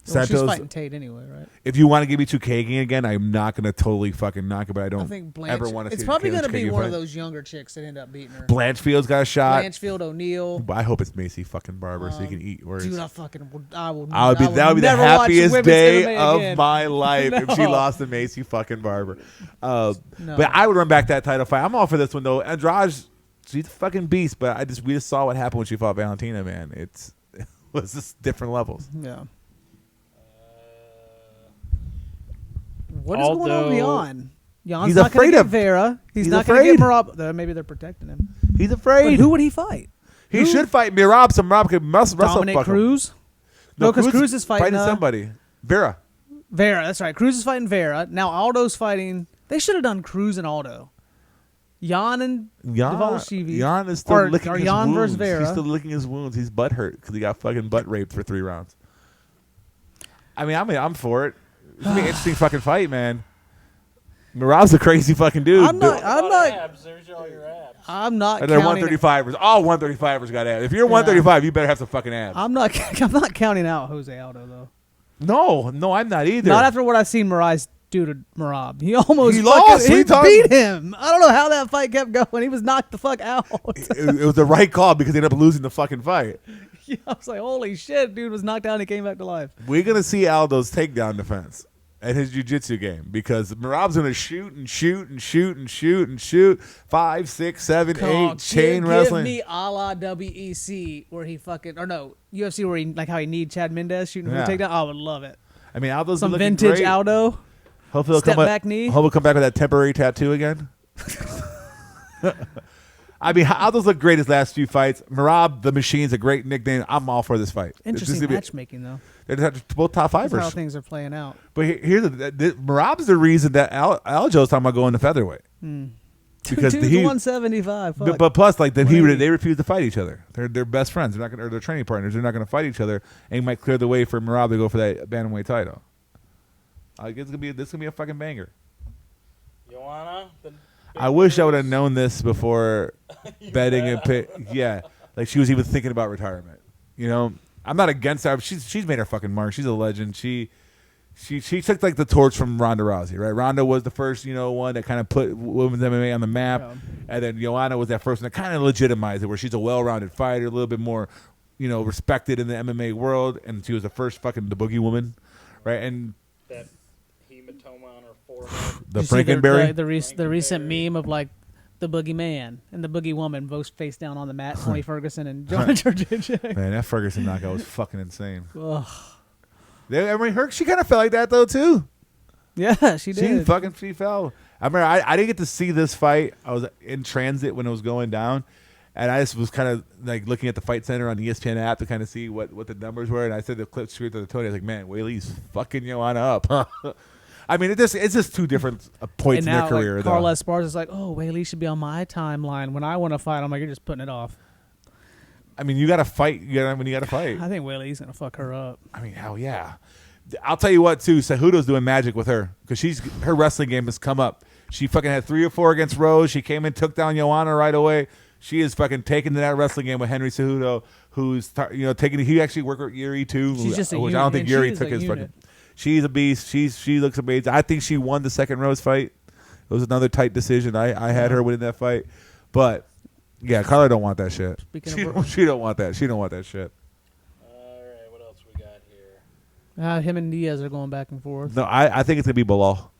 Well, Santos, she's fighting Tate anyway, right? If you want to give me Chukagian again, I'm not going to totally fucking knock it, but I don't ever want to see it's probably going to be one fight. of those younger chicks that end up beating her. Blanchfield's got a shot. Blanchfield, O'Neal. I hope it's Macy fucking Barber so he can eat words. Dude, that would be the happiest day of my life if she lost to Macy fucking Barber. But I would run back that title fight. I'm all for this one though. Andrade, she's a fucking beast, but we just saw what happened when she fought Valentina, man. It was just different levels. Yeah. What is going on with Jan? Jan's not going to get Vera. He's not going to get Merab. Maybe they're protecting him. He's afraid. But who would he fight? He should fight Merab. Some Merab could wrestle. Dominic Cruz? No, because Cruz is fighting somebody. Vera, that's right. Cruz is fighting Vera. Now Aldo's fighting. They should have done Cruz and Aldo. Jan and Dvalishvili. Jan is still licking his Jan wounds. versus Vera. He's still licking his wounds. He's butt hurt because he got fucking butt raped for 3 rounds. I mean, I'm for it. It's gonna be an interesting fucking fight, man. Merab's a crazy fucking dude. I'm not. Abs. There's all your abs. I'm not. And they're counting, 135ers. All 135ers got abs. If you're 135, you better have some fucking abs. I'm not. I'm not counting out Jose Aldo though. No, I'm not either. Not after what I've seen Moraes do to Merab. He almost He lost. He He beat him. I don't know how that fight kept going. He was knocked the fuck out. it was the right call because they ended up losing the fucking fight. Yeah, I was like, holy shit, dude was knocked out and he came back to life. We're going to see Aldo's takedown defense and his jiu-jitsu game because Merab's going to shoot and shoot and shoot and shoot and shoot. 5, 6, 7, 8, chain wrestling. Give me a la WEC where he fucking, or no, UFC where he, like how he need Chad Mendez shooting for a takedown. I would love it. I mean, Aldo's Some looking vintage great. Aldo. Hopefully Step back knee. Hopefully he'll come back with that temporary tattoo again. I mean, Aldo's looked great his last few fights. Merab, the Machine's a great nickname. I'm all for this fight. Interesting matchmaking, though. They're both top That's fivers. how things are playing out. But here's Merab's the reason that Aljo's talking about going to featherweight. Because Two he 175. Fuck. But plus, like they refuse to fight each other. They're best friends. They're not gonna, or they're training partners. They're not going to fight each other, and he might clear the way for Merab to go for that bantamweight title. This gonna be a fucking banger. Joanna. I wish I would have known this before betting and pick. Yeah, like she was even thinking about retirement. You know, I'm not against her. She's made her fucking mark. She's a legend. She took like the torch from Ronda Rousey, right? Ronda was the first, one that kind of put women's MMA on the map, and then Joanna was that first one that kind of legitimized it, where she's a well-rounded fighter, a little bit more, respected in the MMA world, and she was the first fucking the boogie woman, right? And that hematoma on her forehead. the Did you see Frankenberry, the recent meme of like the boogeyman and the boogie woman both face down on the mat, Tony Ferguson and John Jurjic. man, that Ferguson knockout was fucking insane. Ugh. She kind of felt like that though too. Yeah, she did. She fell. I remember I didn't get to see this fight. I was in transit when it was going down, and I just was kind of like looking at the Fight Center on the ESPN app to kind of see what the numbers were. And I said the clip straight to the Tony. I was like, man, Whaley's fucking Joanna up. I mean, it's just two different points and in now, their career. Like, Carl Esparza is like, oh, Whaley should be on my timeline when I want to fight. I'm like, you're just putting it off. I mean, you got to fight. You got to fight. I think Whaley's gonna fuck her up. I mean, hell yeah. I'll tell you what, too. Cejudo's doing magic with her because her wrestling game has come up. She fucking had 3 or 4 against Rose. She came in, took down Joanna right away. She is fucking taking to that wrestling game with Henry Cejudo, who's taking. He actually worked with Yuri too. She's just a which unit, I don't think and Yuri she is took a his unit. fucking. She's a beast. She looks amazing. I think she won the second Rose fight. It was another tight decision. I had her winning that fight, but yeah, Carla don't want that shit. She don't want that. She don't want that shit. All right, what else we got here? Him and Diaz are going back and forth. No, I think it's gonna be Bilal.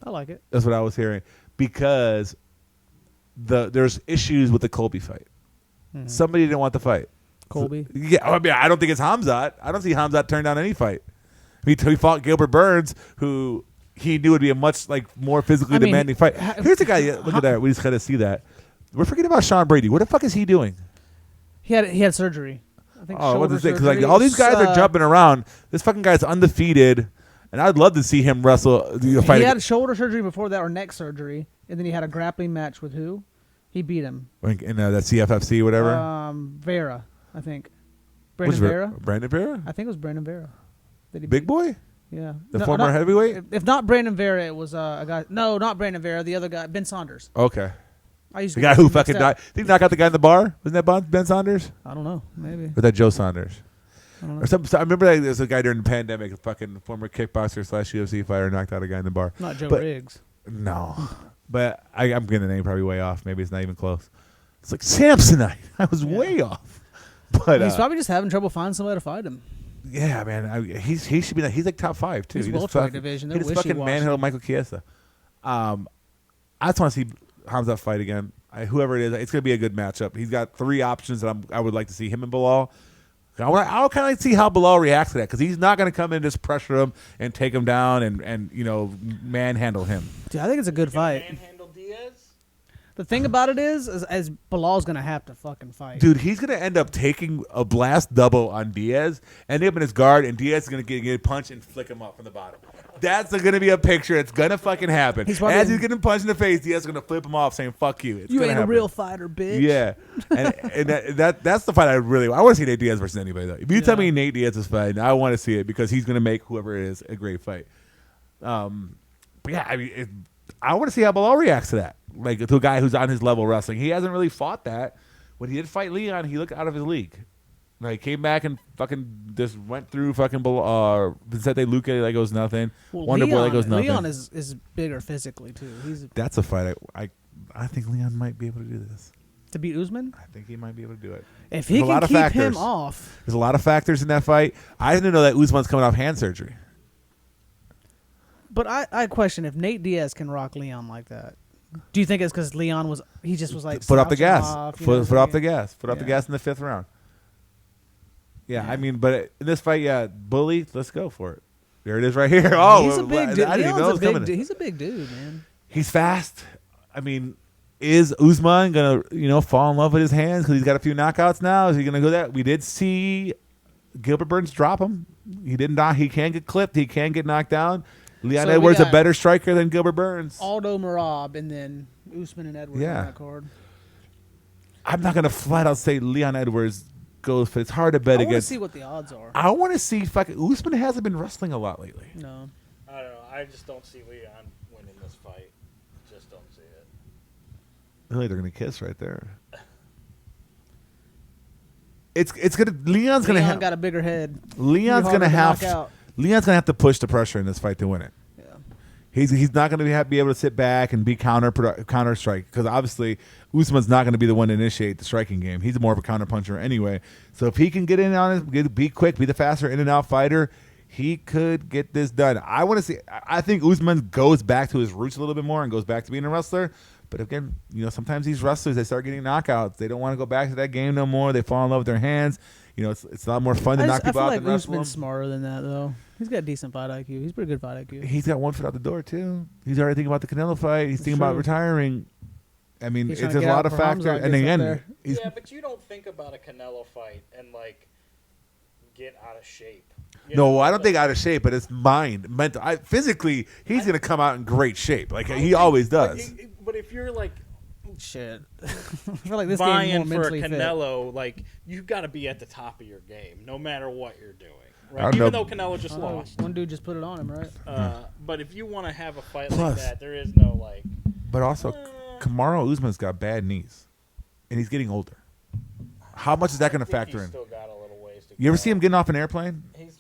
I like it. That's what I was hearing because there's issues with the Colby fight. Mm-hmm. Somebody didn't want the fight. Colby. Yeah, I mean, I don't think it's Hamzat. I don't see Hamzat turn down any fight. He fought Gilbert Burns, who he knew would be a much more physically demanding fight. Here's the guy. Look at that. We just gotta see that. We're forgetting about Sean Brady. What the fuck is he doing? He had surgery. I think. Oh, what's shoulder the thing? surgery. Because all these guys are jumping around. This fucking guy's undefeated, and I'd love to see him wrestle. Fight. He had shoulder surgery before that, or neck surgery, and then he had a grappling match with who? He beat him. In that CFFC, whatever. Vera, I think. Brandon Vera. Brandon Vera. I think it was Brandon Vera. Big boy. Yeah. The former heavyweight. If not Brandon Vera, it was a guy. No, not Brandon Vera. The other guy, Ben Saunders. Okay. I used The to guy who fucking died. Did he knock out the guy in the bar? Wasn't that Ben Saunders? I don't know. Maybe. Or that Joe Saunders? I don't know. Or some, I remember there was a guy during the pandemic, a fucking former kickboxer / UFC fighter, knocked out a guy in the bar. Not Joe But- Riggs. No. But I'm getting the name probably way off. Maybe it's not even close. It's like Samsonite. I was way off. But He's probably just having trouble finding somebody to fight him. yeah, man, he should be. He's like top 5 too. His He just welterweight fucking- division, He they're just fucking wishy-washy. manhandled Michael Chiesa. I just want to see Hamza fight again. Whoever it is, it's gonna be a good matchup. He's got 3 options that I would like to see him and Bilal. I'll kind of see how Bilal reacts to that because he's not going to come in and just pressure him and take him down and manhandle him. Dude, I think it's a good fight. Manhandle Diaz? The thing about it is Bilal's gonna have to fucking fight. Dude, he's going to end up taking a blast double on Diaz, end up in his guard, and Diaz is going to get punched and flick him up from the bottom. That's going to be a picture. It's going to fucking happen. As he's getting punched in the face, Diaz is going to flip him off saying, fuck you. It's you gonna ain't happen. a real fighter, bitch. Yeah. And that's the fight I want to see Nate Diaz versus anybody, though. If you tell me Nate Diaz is fighting, I want to see it because he's going to make whoever it is a great fight. But yeah, I mean, I want to see how Bilal reacts to that. Like to a guy who's on his level wrestling. He hasn't really fought that. When he did fight Leon, he looked out of his league. Like came back and fucking just went through fucking Vicente Luque like it was nothing. Well, Wonder Boy Leon, like it was nothing. Leon is bigger physically too. That's a fight. I think Leon might be able to do this. To beat Usman? I think he might be able to do it. If he can keep him off. There's a lot of factors in that fight. I didn't know that Usman's coming off hand surgery. But I question if Nate Diaz can rock Leon like that. Do you think it's because Leon was like foot off the gas, foot off the gas, foot off the gas in the 5th round. Yeah, I mean, but in this fight, Bully, let's go for it. There it is right here. Oh, he's a big dude. I didn't even know it was coming. He's a big dude, man. He's fast. I mean, is Usman gonna fall in love with his hands because he's got a few knockouts now? Is he gonna go that? We did see Gilbert Burns drop him. He didn't die. He can get clipped. He can get knocked down. Leon Edwards a better striker than Gilbert Burns. Aldo Marab and then Usman and Edwards on that card. I'm not gonna flat out say Leon Edwards goes, but it's hard to bet against. I want to see what the odds are. I want to see fucking Usman hasn't been wrestling a lot lately. No, I don't know. I just don't see Leon winning this fight. Just don't see it. Really, they're gonna kiss right there. It's gonna. Leon got a bigger head. Leon's gonna have to push the pressure in this fight to win it. Yeah, he's not gonna be able to sit back and be counter strike because obviously Usman's not gonna be the one to initiate the striking game. He's more of a counter puncher anyway. So if he can get in on it, be quick, be the faster in and out fighter, he could get this done. I want to see. I think Usman goes back to his roots a little bit more and goes back to being a wrestler. But again, sometimes these wrestlers, they start getting knockouts. They don't want to go back to that game no more. They fall in love with their hands. It's a lot more fun to knock people out than wrestle them. I feel like Usman's smarter than that, though. He's got decent fight IQ. He's pretty good fight IQ. He's got one foot out the door, too. He's already thinking about the Canelo fight. He's thinking about retiring. I mean, it's a lot of factors. And again, yeah, but you don't think about a Canelo fight and, get out of shape. No, I don't think out of shape, but it's mental. Physically, he's going to come out in great shape. He always does. But if you're shit, I feel like this vying for a Canelo, you've got to be at the top of your game, no matter what you're doing. Right? Even though Canelo just lost, one dude just put it on him, right? But if you want to have a fight like that, there is no But also, Kamaru Usman's got bad knees, and he's getting older. How much is that going to factor in? Still got a little ways to you ever see him getting off an airplane? He's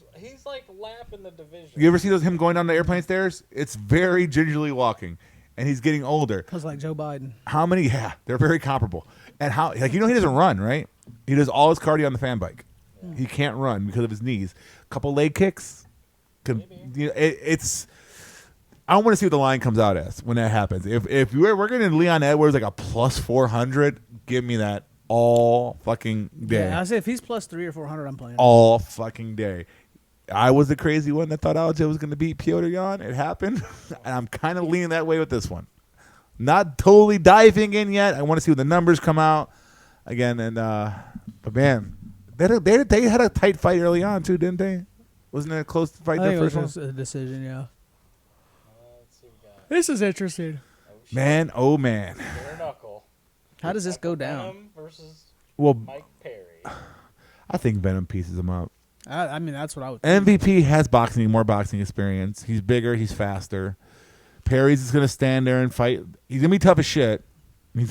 lapping the division. You ever see him going down the airplane stairs? It's very gingerly walking. And he's getting older. Looks like Joe Biden. How many? Yeah, they're very comparable. And how? He doesn't run, right? He does all his cardio on the fan bike. Yeah. He can't run because of his knees. A couple leg kicks. It's. I want to see what the line comes out as when that happens. If we're getting Leon Edwards a plus 400, give me that all fucking day. Yeah, I say if he's plus 300 or 400, I'm playing. All fucking day. I was the crazy one that thought Aljo was going to beat Piotr Jan. It happened, and I'm kind of leaning that way with this one. Not totally diving in yet. I want to see when the numbers come out again. And but man, they had a tight fight early on too, didn't they? Wasn't it a close fight? I think the first it was one? A decision, yeah. This is interesting. Man, oh man. Bare knuckle. How does this go down? Versus Mike Perry. I think Venom pieces him up. I mean, that's what I would think. MVP has more boxing experience. He's bigger. He's faster. Perry's just going to stand there and fight. He's going to be tough as shit. We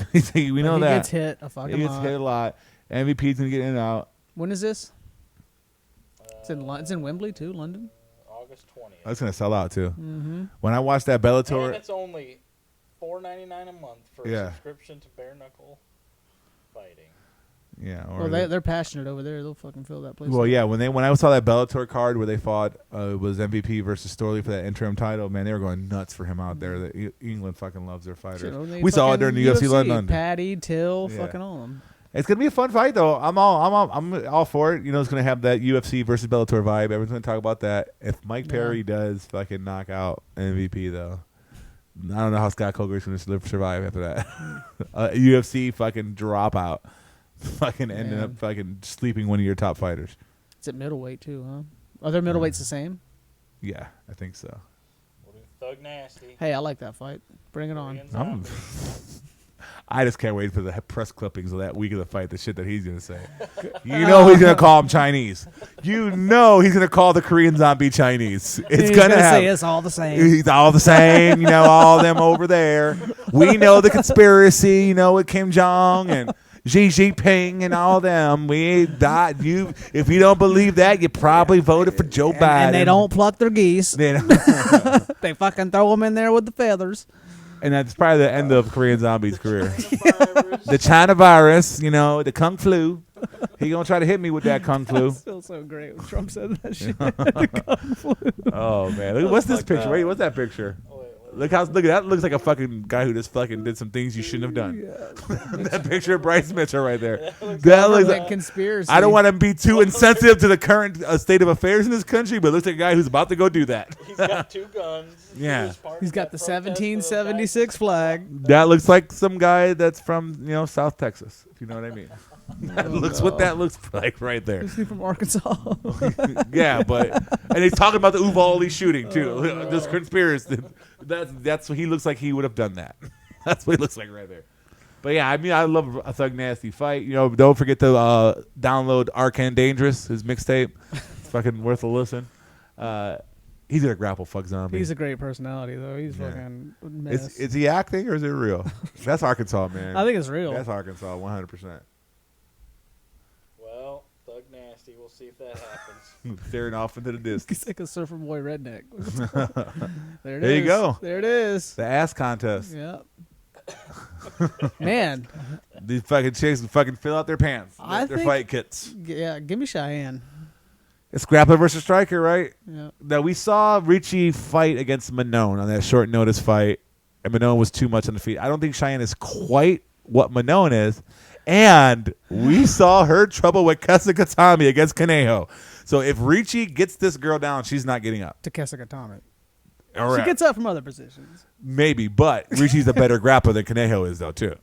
know that. He gets hit a fucking lot. He gets hit a lot. MVP's going to get in and out. When is this? It's in Wembley, too, London? August 20th. That's going to sell out, too. Mm-hmm. When I watched that Bellator. And it's only $4.99 a month for a subscription to bare knuckle fighting. Yeah. Well, they're passionate over there. They'll fucking fill that place. Well, yeah. When I saw that Bellator card where they fought, it was MVP versus Storley for that interim title. Man, they were going nuts for him out there. England fucking loves their fighters. We saw it during the UFC London. Patty, Till, fucking all of them. It's gonna be a fun fight though. I'm all for it. It's gonna have that UFC versus Bellator vibe. Everyone's gonna talk about that. If Mike Perry does fucking knock out MVP though, I don't know how Scott Coker's gonna survive after that. UFC fucking dropout. Fucking ending up fucking sleeping one of your top fighters. It's at middleweight too, huh? Are their middleweights the same? Yeah, I think so. We'll do Thug Nasty. Hey, I like that fight. Bring it on. I just can't wait for the press clippings of that week of the fight, the shit that he's going to say. He's going to call him Chinese. You know he's gonna call the Korean zombie Chinese. It's He's gonna say happen. it's all the same. He's all the same, you know, all of them over there. We know the conspiracy, you know, with Kim Jong and Xi Jinping and all them. If you don't believe that, you probably voted for Joe Biden. And they don't pluck their geese. They don't. They fucking throw them in there with the feathers. And that's probably the end of Korean Zombie's career. The China virus, you know, the Kung Flu. He gonna try to hit me with that Kung Flu. It feels so great when Trump said that shit. Oh man, look, what's this picture? Wait, what's that picture? Look at that. Looks like a fucking guy who just fucking did some things you shouldn't have done. That picture of Bryce Mitchell right there. That looks like conspiracy. I don't want to be too insensitive to the current state of affairs in this country, but it looks like a guy who's about to go do that. He's got 2 guns. Yeah. He's got the 1776 flag. That looks like some guy that's from, you know, South Texas, if you know what I mean. That looks what that looks like right there. Isn't he from Arkansas? Yeah, and he's talking about the Uvalde shooting too. This conspiracy. That's what he looks like. He would have done that. That's what he looks like right there. But yeah, I mean, I love a Thug Nasty fight. You know, don't forget to download Arcane Dangerous, his mixtape. It's fucking worth a listen. He's gonna grapple fuck zombie. He's a great personality though. He's fucking mess. Is he acting or is it real? That's Arkansas, man. I think it's real. That's Arkansas, 100%. Well, Thug Nasty. We'll see if that happens. Staring off into the distance. He's like a surfer boy redneck. There it is. There you go. There it is. The ass contest. Yep. Man, These fucking chicks fucking fill out their pants. I Their think- fight kits. yeah. Give me Cheyenne. It's grappler versus striker, right? Yeah. Now we saw Richie fight against Manone on that short notice fight, and Manone was too much on the feet. I don't think Cheyenne is quite what Manone is, and we saw her trouble with Kesikatami against Kaneho. So if Richie gets this girl down, she's not getting up. To Kesikatami. All She right. gets up from other positions. Maybe, but Richie's a better grappler than Kaneho is, though, too.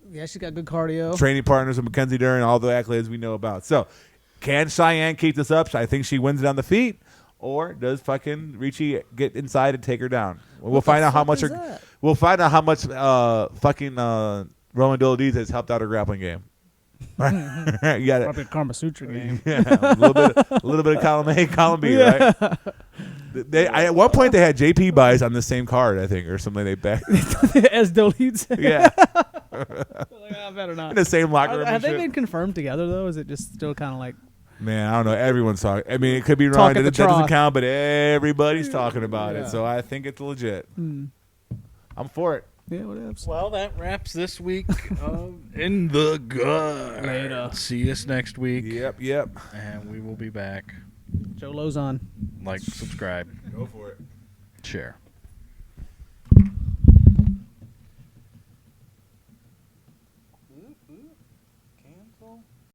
Yeah, she got good cardio. Training partners with Mackenzie Dern, all the accolades we know about. So, can Cheyenne keep this up? I think she wins it on the feet, or does fucking Richie get inside and take her down? We'll find out how much. We'll find out how much fucking Roman Dolidze has helped out her grappling game. You got Probably a Karma Sutra game. Yeah, a little bit of column A, column B, right? At one point they had JP buys on the same card, I think, or something. They back As Dolidze. yeah, Like, I better not. in the same locker room. Have and they shit. been confirmed together though? Is it just still kind of like? Man, I don't know. Everyone's talking. I mean, it could be wrong. Talk at That the doesn't trough. count, but everybody's talking about Yeah. it. So I think it's legit. I'm for it. Yeah, whatever. Well, that wraps this week of In the Gut. Later. See us next week. Yep. And we will be back. Joe Lauzon. Like, subscribe, Go for it. share.